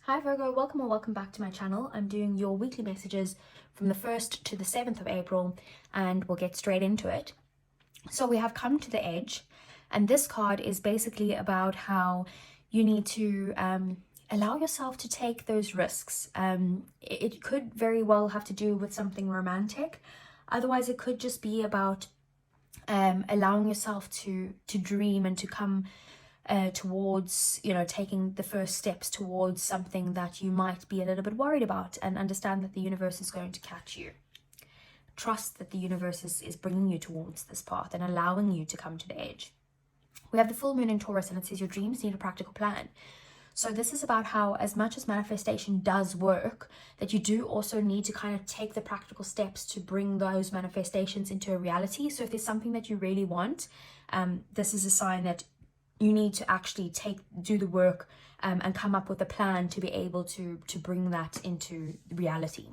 Hi Virgo, welcome or welcome back to my channel. I'm doing your weekly messages from the 1st to the 7th of April and we'll get straight into it. So we have come to the edge, and this card is basically about how you need to allow yourself to take those risks. It could very well have to do with something romantic. Otherwise, it could just be about allowing yourself to dream and to come towards, taking the first steps towards something that you might be a little bit worried about, and understand that the universe is going to catch you. Trust that the universe is bringing you towards this path and allowing you to come to the edge. We have the full moon in Taurus, and it says your dreams need a practical plan. So this is about how, as much as manifestation does work, that you do also need to kind of take the practical steps to bring those manifestations into a reality. So if there's something that you really want, this is a sign that you need to actually do the work and come up with a plan to be able to bring that into reality.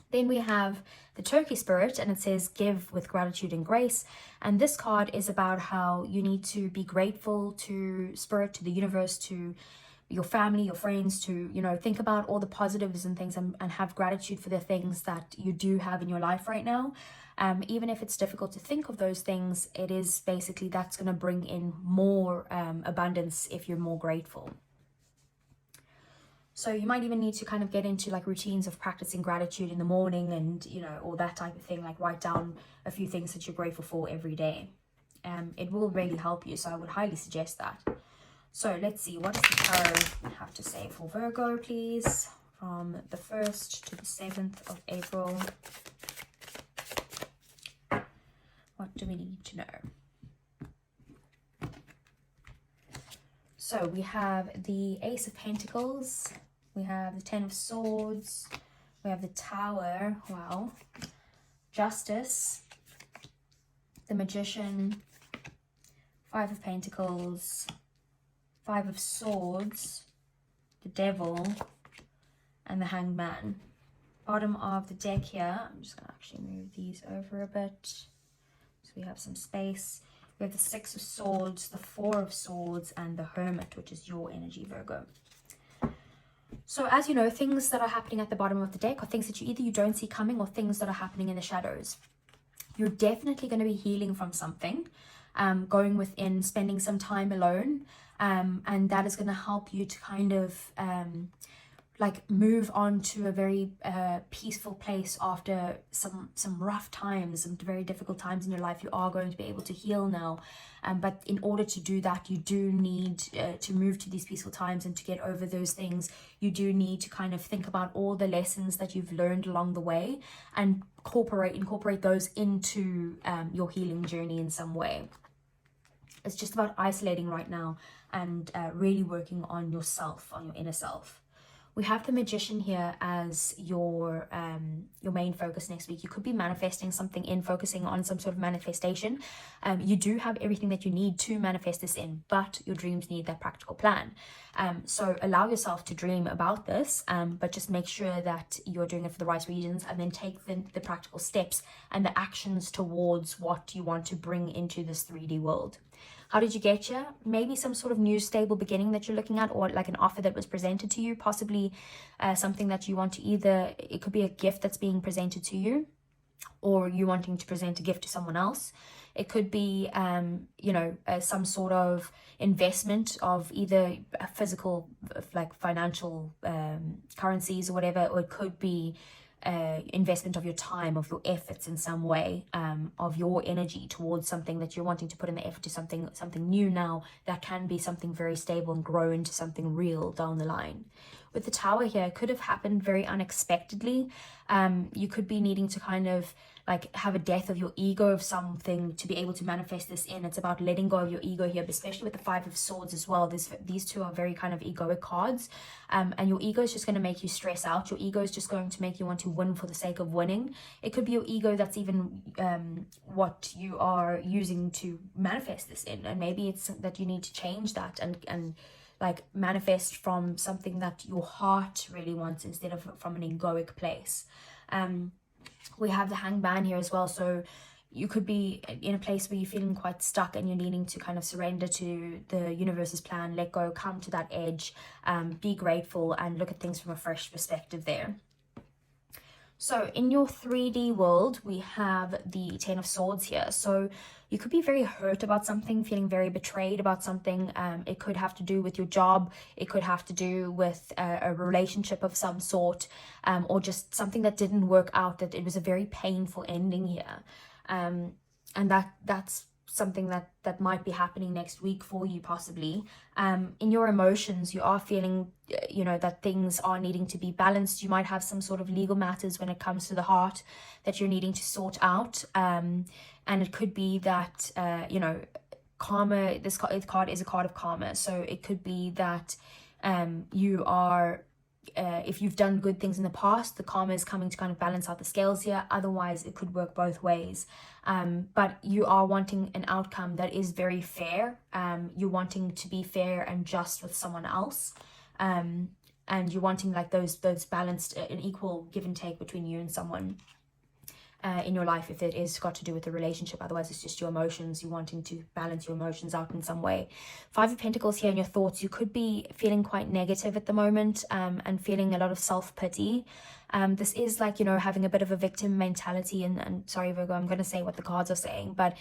Then we have the Turkey Spirit, and it says give with gratitude and grace. And this card is about how you need to be grateful to Spirit, to the universe, to your family, your friends, to, think about all the positives and things, and have gratitude for the things that you do have in your life right now. Even if it's difficult to think of those things, it is basically that's going to bring in more abundance if you're more grateful. So you might even need to kind of get into like routines of practicing gratitude in the morning, and all that type of thing, like write down a few things that you're grateful for every day. It will really help you, so I would highly suggest that. So let's see, what does the tarot have to say for Virgo, please, from the 1st to the 7th of April. What do we need to know? So we have the Ace of Pentacles, we have the Ten of Swords, we have the Tower, wow, Justice, the Magician, Five of Pentacles, Five of Swords, the Devil, and the Hanged Man. Bottom of the deck here, I'm just going to actually move these over a bit so we have some space. We have the Six of Swords, the Four of Swords, and the Hermit, which is your energy, Virgo. So as you know, things that are happening at the bottom of the deck are things that you don't see coming, or things that are happening in the shadows. You're definitely going to be healing from something, going within, spending some time alone, and that is going to help you to kind of move on to a very peaceful place after some rough times, some very difficult times in your life. You are going to be able to heal now, but in order to do that, you do need to move to these peaceful times, and to get over those things, you do need to kind of think about all the lessons that you've learned along the way, and incorporate those into your healing journey in some way. It's just about isolating right now and really working on yourself, on your inner self. We have the Magician here as your main focus next week. You could be manifesting something focusing on some sort of manifestation. You do have everything that you need to manifest this in, but your dreams need that practical plan. So allow yourself to dream about this, but just make sure that you're doing it for the right reasons, and then take the practical steps and the actions towards what you want to bring into this 3D world. How did you get here? Maybe some sort of new stable beginning that you're looking at, or like an offer that was presented to you, possibly something that you want to it could be a gift that's being presented to you, or you wanting to present a gift to someone else. It could be, some sort of investment of either a physical, like financial currencies or whatever, or it could be investment of your time, of your efforts in some way, of your energy towards something that you're wanting to put in the effort to something new now that can be something very stable and grow into something real down the line. With the Tower here, it could have happened very unexpectedly. You could be needing to kind of like have a death of your ego of something to be able to manifest this in. It's about letting go of your ego here, but especially with the Five of Swords as well. These two are very kind of egoic cards, and your ego is just going to make you stress out. Your ego is just going to make you want to win for the sake of winning. It could be your ego that's even what you are using to manifest this in, and maybe it's that you need to change that and like manifest from something that your heart really wants instead of from an egoic place. We have the Hanged Man here as well, so you could be in a place where you're feeling quite stuck and you're needing to kind of surrender to the universe's plan, let go, come to that edge, be grateful and look at things from a fresh perspective there. So in your 3D world, we have the Ten of Swords here. So you could be very hurt about something, feeling very betrayed about something. It could have to do with your job. It could have to do with a relationship of some sort, or just something that didn't work out, that it was a very painful ending here. And that's something that might be happening next week for you, possibly. In your emotions, you are feeling, you know, that things are needing to be balanced. You might have some sort of legal matters when it comes to the heart that you're needing to sort out. And it could be that, you know, karma, this card is a card of karma. So it could be that you are, if you've done good things in the past, the karma is coming to kind of balance out the scales here. Otherwise, it could work both ways. But you are wanting an outcome that is very fair. You're wanting to be fair and just with someone else. And you're wanting like those balanced, an equal give and take between you and someone in your life, if it is got to do with a relationship. Otherwise, it's just your emotions. You're wanting to balance your emotions out in some way. Five of Pentacles here in your thoughts. You could be feeling quite negative at the moment, and feeling a lot of self-pity. This is like, you know, having a bit of a victim mentality. And sorry, Virgo, I'm going to say what the cards are saying, but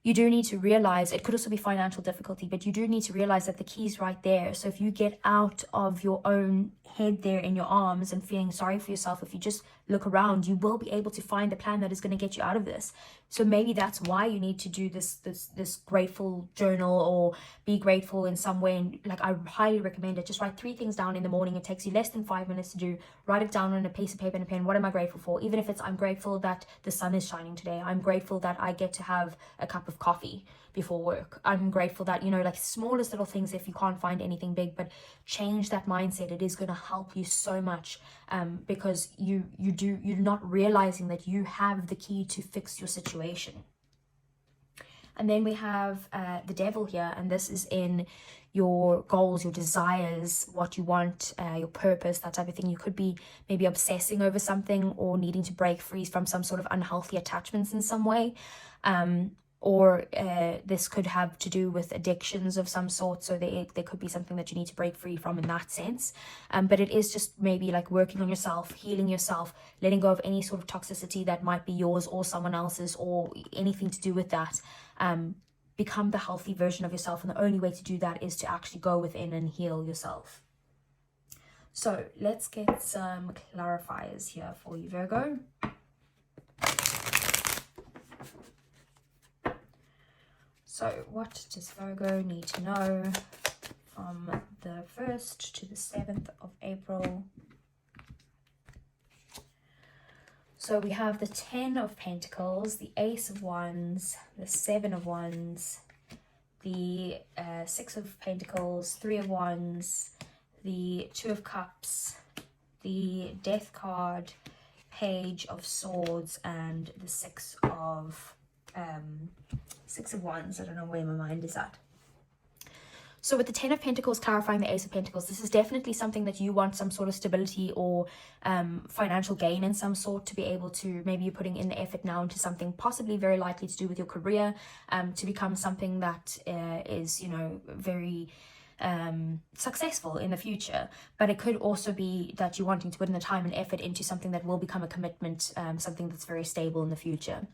you do need to realize, it could also be financial difficulty, but you do need to realize that the key's right there. So if you get out of your own head there in your arms and feeling sorry for yourself, if you just look around, you will be able to find a plan that is going to get you out of this. So maybe that's why you need to do this grateful journal, or be grateful in some way. And like, I highly recommend it. Just write 3 things down in the morning. It takes you less than 5 minutes to do. Write it down on a piece of paper and a pen. What am I grateful for? Even if it's, I'm grateful that the sun is shining today. I'm grateful that I get to have a cup of coffee before work. I'm grateful that, you know, like smallest little things, if you can't find anything big, but change that mindset. It is going to help you so much, because you're not realizing that you have the key to fix your situation. And then we have the Devil here, and this is in your goals, your desires, what you want, your purpose, that type of thing. You could be maybe obsessing over something, or needing to break free from some sort of unhealthy attachments in some way. Or this could have to do with addictions of some sort. So there could be something that you need to break free from in that sense. But it is just maybe like working on yourself, healing yourself, letting go of any sort of toxicity that might be yours or someone else's, or anything to do with that. Become the healthy version of yourself. And the only way to do that is to actually go within and heal yourself. So let's get some clarifiers here for you, Virgo. So what does Virgo need to know from the 1st to the 7th of April? So we have the 10 of Pentacles, the Ace of Wands, the 7 of Wands, the 6 of Pentacles, 3 of Wands, the 2 of Cups, the Death card, Page of Swords, and the 6 of Wands. I don't know where my mind is at. So with the 10 of Pentacles clarifying the Ace of Pentacles, this is definitely something that you want some sort of stability or financial gain in some sort, to be able to, maybe you're putting in the effort now into something possibly very likely to do with your career, to become something that is, you know, very successful in the future. But it could also be that you're wanting to put in the time and effort into something that will become a commitment, something that's very stable in the future.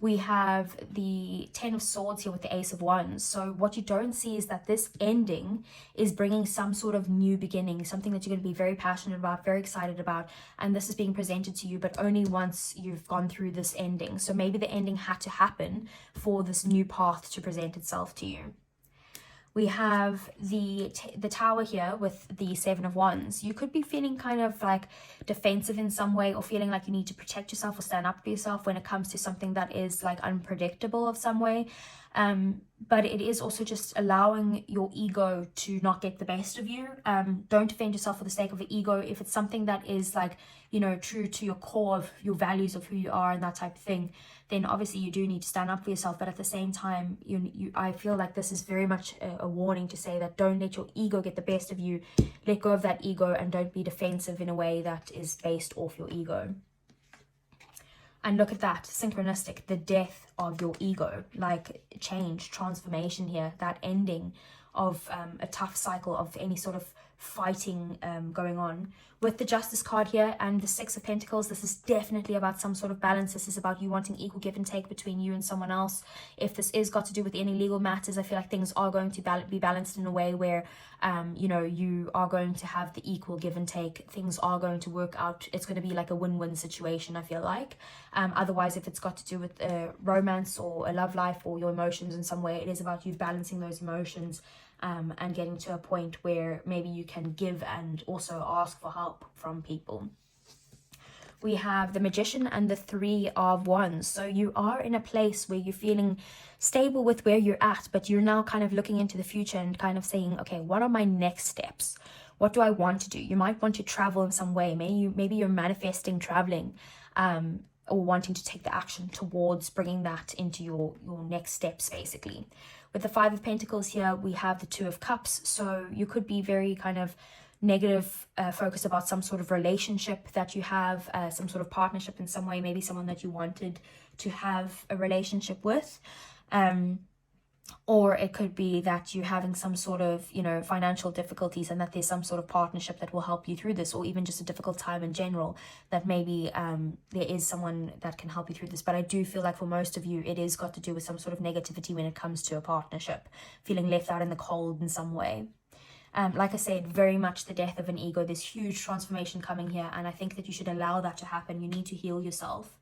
We have the 10 of Swords here with the Ace of Wands. So what you don't see is that this ending is bringing some sort of new beginning, something that you're going to be very passionate about, very excited about. And this is being presented to you, but only once you've gone through this ending. So maybe the ending had to happen for this new path to present itself to you. We have the Tower here with the 7 of Wands. You could be feeling kind of like defensive in some way, or feeling like you need to protect yourself or stand up for yourself when it comes to something that is like unpredictable of some way. But it is also just allowing your ego to not get the best of you. Don't defend yourself for the sake of the ego. If it's something that is like, you know, true to your core of your values of who you are and that type of thing, then obviously you do need to stand up for yourself. But at the same time, I feel like this is very much a warning to say that don't let your ego get the best of you. Let go of that ego and don't be defensive in a way that is based off your ego. And look at that, synchronistic, the death of your ego, like change, transformation here, that ending of a tough cycle of any sort of fighting going on. With the Justice card here and the Six of Pentacles, this is definitely about some sort of balance. This is about you wanting equal give and take between you and someone else. If this is got to do with any legal matters, I feel like things are going to be balanced in a way where, you know, you are going to have the equal give and take. Things are going to work out. It's going to be like a win-win situation, I feel like. Otherwise, if it's got to do with romance or a love life or your emotions in some way, it is about you balancing those emotions and getting to a point where maybe you can give and also ask for help from people. We have the Magician and the Three of Wands. So you are in a place where you're feeling stable with where you're at, but you're now kind of looking into the future and kind of saying, okay, what are my next steps? What do I want to do? You might want to travel in some way. Maybe you're manifesting traveling, or wanting to take the action towards bringing that into your next steps, basically. With the Five of Pentacles here, we have the Two of Cups. So you could be very kind of negative, focused about some sort of relationship that you have, some sort of partnership in some way, maybe someone that you wanted to have a relationship with. Or it could be that you're having some sort of, you know, financial difficulties and that there's some sort of partnership that will help you through this, or even just a difficult time in general, that maybe there is someone that can help you through this. But I do feel like for most of you, it is got to do with some sort of negativity when it comes to a partnership, feeling left out in the cold in some way. Like I said, very much the death of an ego. There's huge transformation coming here, and I think that you should allow that to happen. You need to heal yourself.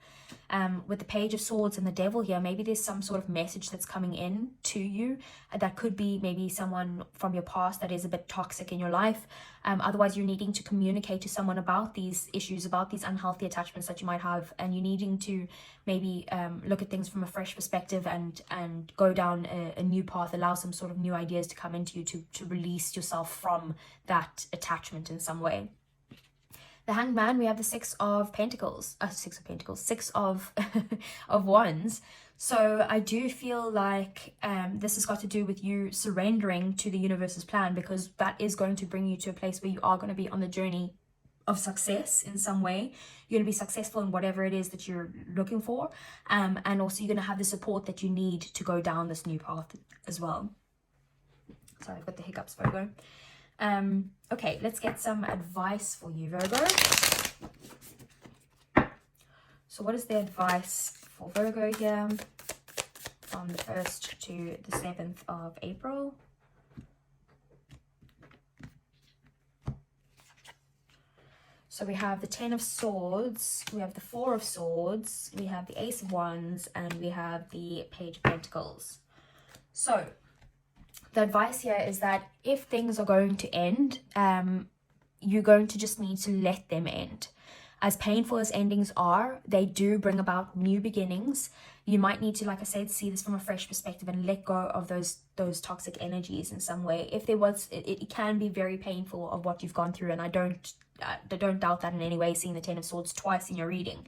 With the Page of Swords and the Devil here, maybe there's some sort of message that's coming in to you. That could be maybe someone from your past that is a bit toxic in your life. Otherwise, you're needing to communicate to someone about these issues, about these unhealthy attachments that you might have, and you're needing to maybe look at things from a fresh perspective and go down a new path, allow some sort of new ideas to come into you to release yourself from that attachment in some way. The Hanged Man, we have the Six of Pentacles, Six of of Wands. So I do feel like this has got to do with you surrendering to the universe's plan, because that is going to bring you to a place where you are going to be on the journey of success in some way. You're going to be successful in whatever it is that you're looking for, and also you're going to have the support that you need to go down this new path as well. Sorry, I've got the hiccups, Virgo. Okay, let's get some advice for you, Virgo. So what is the advice for Virgo here from the 1st to the 7th of April? So we have the 10 of Swords, we have the 4 of Swords, we have the Ace of Wands, and we have the Page of Pentacles. So the advice here is that if things are going to end, you're going to just need to let them end. As painful as endings are, they do bring about new beginnings. You might need to, like I said, see this from a fresh perspective and let go of those toxic energies in some way. If there was, it can be very painful of what you've gone through, and I don't doubt that in any way, seeing the 10 of Swords twice in your reading.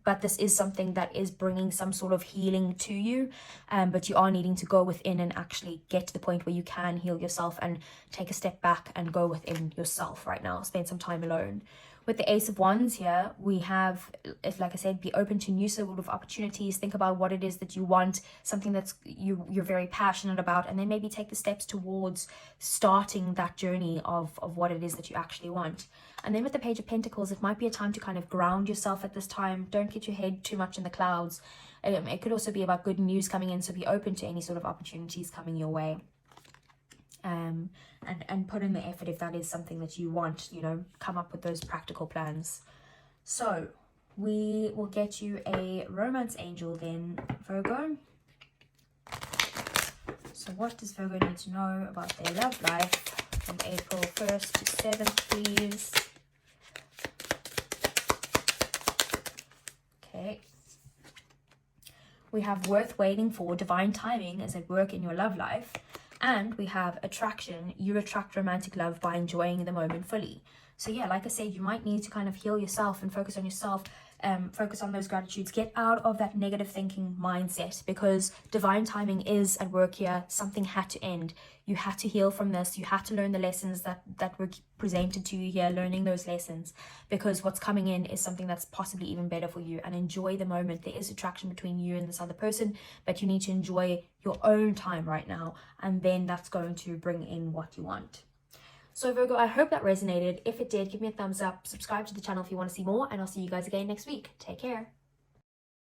But this is something that is bringing some sort of healing to you, but you are needing to go within and actually get to the point where you can heal yourself and take a step back and go within yourself right now. Spend some time alone. With the Ace of Wands here, we have, like I said, be open to new sort of opportunities. Think about what it is that you want, something that's you're very passionate about, and then maybe take the steps towards starting that journey of what it is that you actually want. And then with the Page of Pentacles, it might be a time to kind of ground yourself at this time. Don't get your head too much in the clouds. It could also be about good news coming in, so be open to any sort of opportunities coming your way. And put in the effort if that is something that you want, you know, come up with those practical plans. So we will get you a romance angel then, Virgo. So what does Virgo need to know about their love life from April 1st to 7th, please? Okay. We have worth waiting for, divine timing is at work in your love life. And we have attraction. You attract romantic love by enjoying the moment fully. So yeah, like I said, you might need to kind of heal yourself and focus on yourself. focus on those gratitudes. Get out of that negative thinking mindset, because divine timing is at work here. Something had to end. You had to heal from this. You had to learn the lessons that were presented to you here, learning those lessons, because what's coming in is something that's possibly even better for you. And enjoy the moment. There is attraction between you and this other person, but you need to enjoy your own time right now, and then that's going to bring in what you want. So Virgo, I hope that resonated. If it did, give me a thumbs up, subscribe to the channel if you want to see more, and I'll see you guys again next week. Take care.